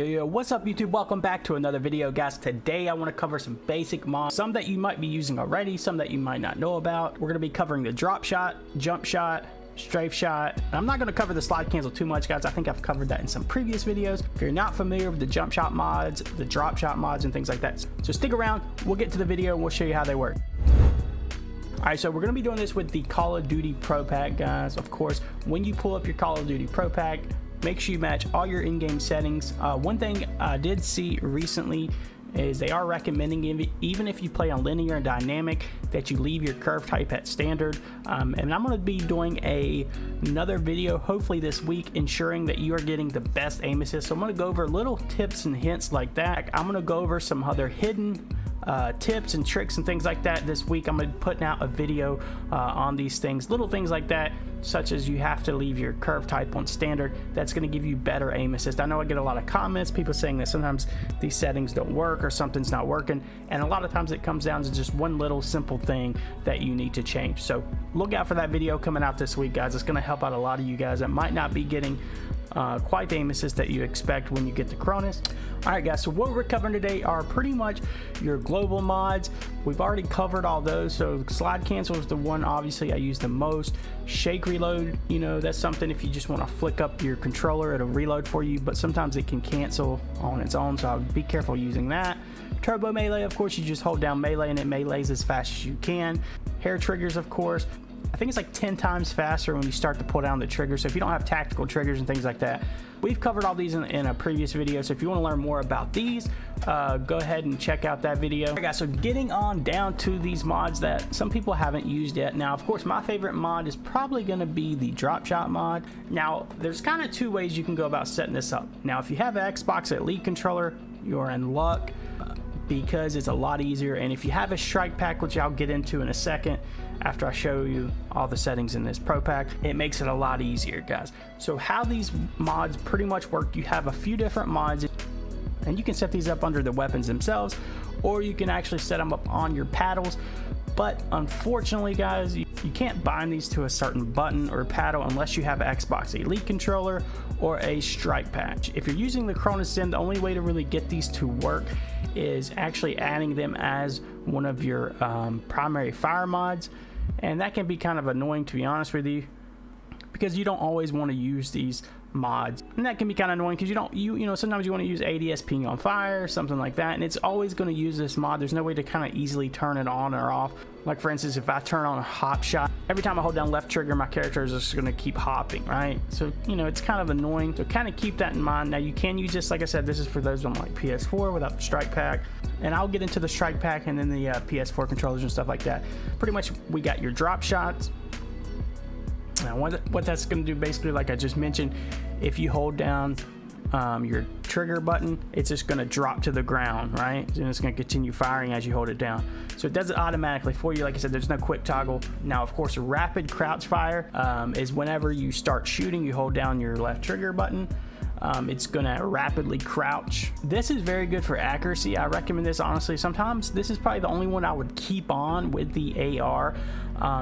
Yo, what's up YouTube? Welcome back to another video, guys. Today I want to cover some basic mods, some that you might be using already, some that you might not know about. We're going to be covering the drop shot, jump shot, strafe shot. I'm not going to cover the slide cancel too much, guys. I think I've covered that in some previous videos. If you're not familiar with the jump shot mods, the drop shot mods, and things like that, so stick around. We'll get to the video and we'll show you how they work. Alright, so we're going to be doing this with the Call of Duty Pro Pack, guys. Of course, when you pull up your Call of Duty Pro Pack, make sure you match all your in-game settings. One thing I did see recently is they are recommending, even if you play on linear and dynamic, that you leave your curve type at standard. And I'm going to be doing another video hopefully this week ensuring that you are getting the best aim assist. So I'm going to go over little tips and hints like that. I'm going to go over some other hidden tips and tricks and things like that this week. I'm going to be putting out a video on these things, little things like that, such as you have to leave your curve type on standard. That's going to give you better aim assist. I know I get a lot of comments, people saying that sometimes these settings don't work or something's not working, and a lot of times it comes down to just one little simple thing that you need to change. So look out for that video coming out this week, guys. It's going to help out a lot of you guys that might not be getting quite the aim assist that you expect when you get the Cronus. Alright guys, so what we're covering today are pretty much your global mods. We've already covered all those. So slide cancel is the one obviously I use the most. Shake reload, you know, that's something if you just want to flick up your controller, it'll reload for you, but sometimes it can cancel on its own, so I would be careful using that. Turbo melee, of course, you just hold down melee and it melees as fast as you can. Hair triggers, of course, I think it's like 10 times faster when you start to pull down the trigger. So if you don't have tactical triggers and things like that, we've covered all these in a previous video. So if you want to learn more about these, go ahead and check out that video. All right, guys, so getting on down to these mods that some people haven't used yet. Now, of course, my favorite mod is probably going to be the drop shot mod. Now, there's kind of two ways you can go about setting this up. Now, if you have an Xbox Elite controller, you're in luck, because it's a lot easier. And if you have a Strikepack, which I'll get into in a second after I show you all the settings in this Pro Pack, it makes it a lot easier, guys. So how these mods pretty much work, you have a few different mods and you can set these up under the weapons themselves, or you can actually set them up on your paddles. But unfortunately, guys, you can't bind these to a certain button or paddle unless you have an Xbox Elite controller or a Strikepack. If you're using the Cronus Zen, the only way to really get these to work is actually adding them as one of your primary fire mods, and that can be kind of annoying, to be honest with you, because you don't always want to use these mods, and that can be kind of annoying because you know sometimes you want to use ADS ping on fire or something like that, and it's always going to use this mod. There's no way to kind of easily turn it on or off. Like for instance, if I turn on a hop shot, every time I hold down left trigger, my character is just going to keep hopping, right? So you know, it's kind of annoying, so kind of keep that in mind. Now you can use this, like I said, this is for those on like PS4 without the Strikepack, and I'll get into the Strikepack and then the PS4 controllers and stuff like that. Pretty much we got your drop shots. Now what that's going to do, basically, like I just mentioned, if you hold down your trigger button, it's just going to drop to the ground, right? And it's going to continue firing as you hold it down. So it does it automatically for you. Like I said, there's no quick toggle. Now, of course, rapid crouch fire is whenever you start shooting, you hold down your left trigger button. It's gonna rapidly crouch. This is very good for accuracy. I recommend this, honestly. Sometimes this is probably the only one I would keep on with the AR,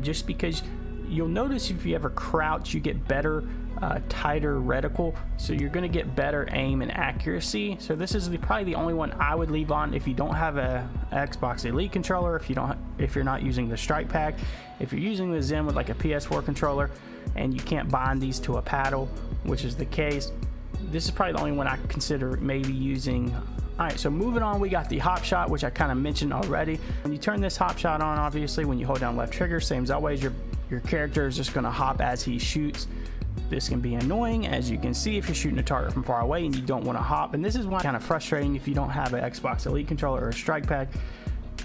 just because you'll notice if you ever crouch, you get better, tighter reticle, so you're going to get better aim and accuracy. So this is probably the only one I would leave on if you don't have a Xbox Elite controller, if you're not using the Strikepack. If you're using the Zen with like a PS4 controller and you can't bind these to a paddle, which is the case, this is probably the only one I consider maybe using. Alright, so moving on, we got the hop shot, which I kind of mentioned already. When you turn this hop shot on, obviously when you hold down left trigger, same as always, your character is just going to hop as he shoots. This can be annoying, as you can see, if you're shooting a target from far away and you don't want to hop. And this is why it's kind of frustrating if you don't have an Xbox Elite controller or a Strikepack,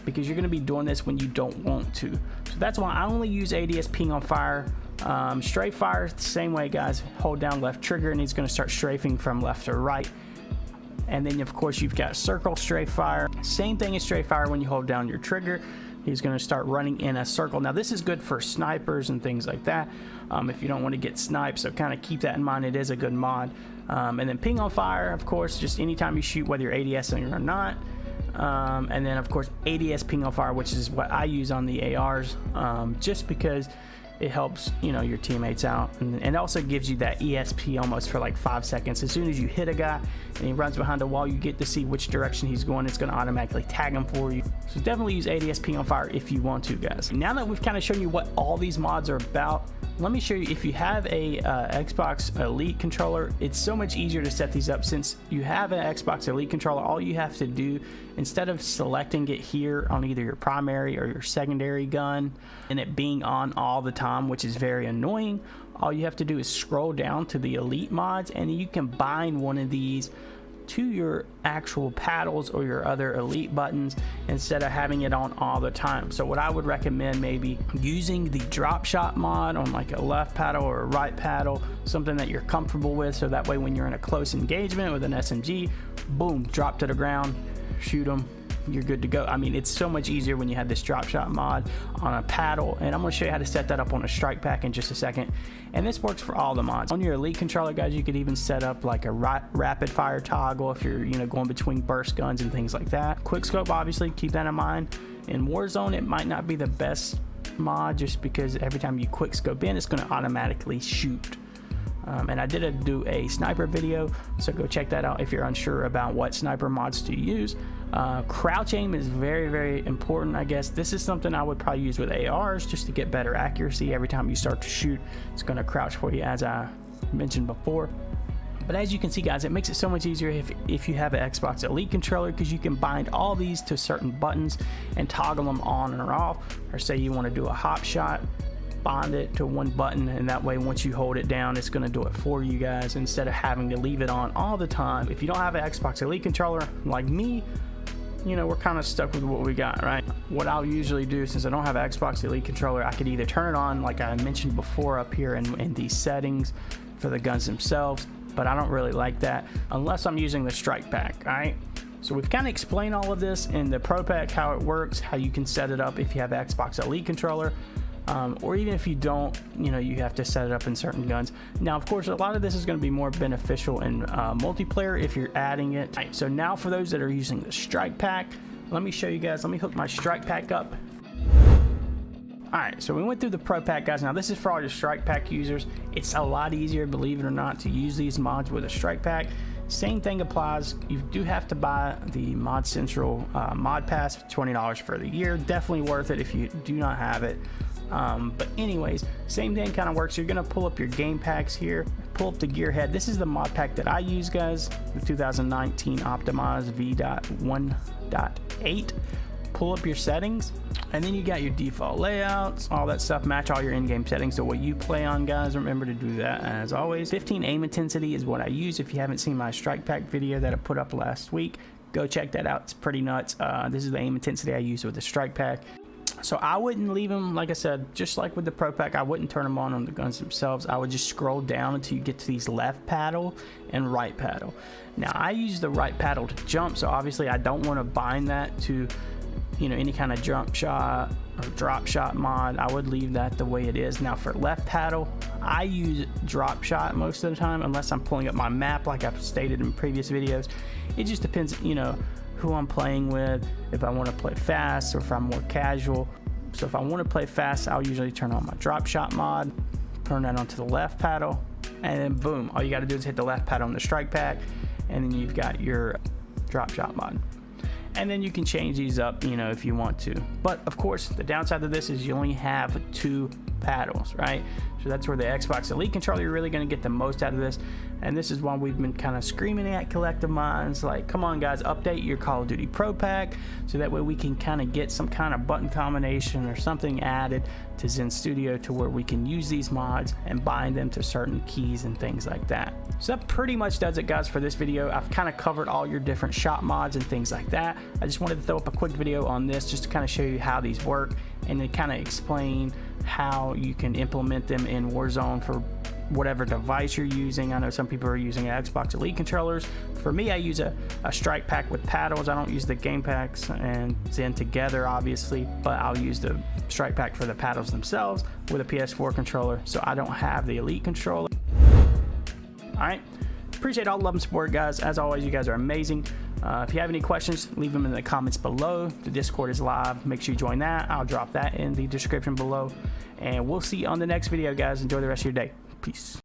because you're going to be doing this when you don't want to. So that's why I only use ADS ping on fire. Strafe fire, the same way, guys. Hold down left trigger and he's going to start strafing from left to right. And then of course you've got circle strafe fire. Same thing as strafe fire. When you hold down your trigger, he's going to start running in a circle. Now this is good for snipers and things like that, if you don't want to get sniped, so kind of keep that in mind. It is a good mod. And then ping on fire, of course, just anytime you shoot, whether you're ADSing or not. And then of course ADS ping on fire, which is what I use on the ARs, just because it helps, you know, your teammates out, and it also gives you that ESP almost for like 5 seconds. As soon as you hit a guy and he runs behind a wall, you get to see which direction he's going. It's going to automatically tag him for you. So definitely use ADSP on fire if you want to, guys. Now that we've kind of shown you what all these mods are about, let me show you, if you have a Xbox Elite controller, it's so much easier to set these up. Since you have an Xbox Elite controller, all you have to do, instead of selecting it here on either your primary or your secondary gun and it being on all the time, which is very annoying, all you have to do is scroll down to the Elite mods, and you can bind one of these to your actual paddles or your other Elite buttons instead of having it on all the time. So what I would recommend, maybe using the drop shot mod on like a left paddle or a right paddle, something that you're comfortable with, so that way when you're in a close engagement with an SMG, boom, drop to the ground, shoot them, you're good to go. I mean, it's so much easier when you have this drop shot mod on a paddle, and I'm going to show you how to set that up on a Strikepack in just a second. And this works for all the mods. On your Elite controller, guys, you could even set up like a rapid fire toggle if you're, you know, going between burst guns and things like that. Quick scope, obviously, keep that in mind. In Warzone, it might not be the best mod, just because every time you quick scope in, it's going to automatically shoot. And I did do a sniper video, so go check that out if you're unsure about what sniper mods to use. Crouch aim is very, very important, I guess. This is something I would probably use with ARs just to get better accuracy. Every time you start to shoot, it's going to crouch for you, as I mentioned before. But as you can see, guys, it makes it so much easier if you have an Xbox Elite controller, because you can bind all these to certain buttons and toggle them on or off. Or say you want to do a hop shot, bond it to one button, and that way once you hold it down, it's going to do it for you guys instead of having to leave it on all the time. If you don't have an Xbox Elite controller like me, you know, we're kind of stuck with what we got, right? What I'll usually do, since I don't have an Xbox Elite controller, I could either turn it on like I mentioned before up here in these settings for the guns themselves, but I don't really like that unless I'm using the Strikepack. All right, so we've kind of explained all of this in the Pro Pack, how it works, how you can set it up if you have an Xbox Elite controller. Or even if you don't, you know, you have to set it up in certain guns. Now, of course, a lot of this is going to be more beneficial in multiplayer if you're adding it. Right, so now for those that are using the Strikepack, let me show you guys. Let me hook my Strikepack up. Alright, so we went through the Pro Pack, guys. Now this is for all your Strikepack users. It's a lot easier, believe it or not, to use these mods with a Strikepack. Same thing applies. You do have to buy the Mod Central mod pass, $20 for the year. Definitely worth it if you do not have it. But anyways, same thing kind of works. You're gonna pull up your game packs here, pull up the Gearhead. This is the mod pack that I use, guys, the 2019 Optimized V.1.8. Pull up your settings, and then you got your default layouts, all that stuff. Match all your in-game settings to what you play on, guys. Remember to do that as always. 15 aim intensity is what I use. If you haven't seen my Strikepack video that I put up last week, go check that out. It's pretty nuts. This is the aim intensity I use with the Strikepack. So I wouldn't leave them, like I said, just like with the Pro Pack, I wouldn't turn them on the guns themselves. I would just scroll down until you get to these left paddle and right paddle. Now I use the right paddle to jump, so obviously I don't want to bind that to, you know, any kind of jump shot or drop shot mod. I would leave that the way it is. Now for left paddle, I use drop shot most of the time, unless I'm pulling up my map like I've stated in previous videos. It just depends, you know, who I'm playing with, if I want to play fast or if I'm more casual. So if I want to play fast, I'll usually turn on my drop shot mod, turn that onto the left paddle, and then boom, all you got to do is hit the left paddle on the Strikepack, and then you've got your drop shot mod. And then you can change these up, you know, if you want to. But of course, the downside of this is you only have 2 paddles, right? So that's where the Xbox Elite controller, you're really going to get the most out of this. And this is why we've been kind of screaming at Collective Minds, like, come on guys, update your Call of Duty Pro Pack, so that way we can kind of get some kind of button combination or something added to Zen Studio to where we can use these mods and bind them to certain keys and things like that. So that pretty much does it, guys, for this video. I've kind of covered all your different shot mods and things like that. I just wanted to throw up a quick video on this just to kind of show you how these work and then kind of explain how you can implement them in Warzone for whatever device you're using. I know some people are using Xbox Elite controllers. For me, I use a Strikepack with paddles. I don't use the game packs and Zen together, obviously, but I'll use the Strikepack for the paddles themselves with a PS4 controller, so I don't have the Elite controller. All right, Appreciate all love and support, guys. As always, you guys are amazing. If you have any questions, leave them in the comments below. The Discord is live. Make sure you join that. I'll drop that in the description below. And we'll see you on the next video, guys. Enjoy the rest of your day. Peace.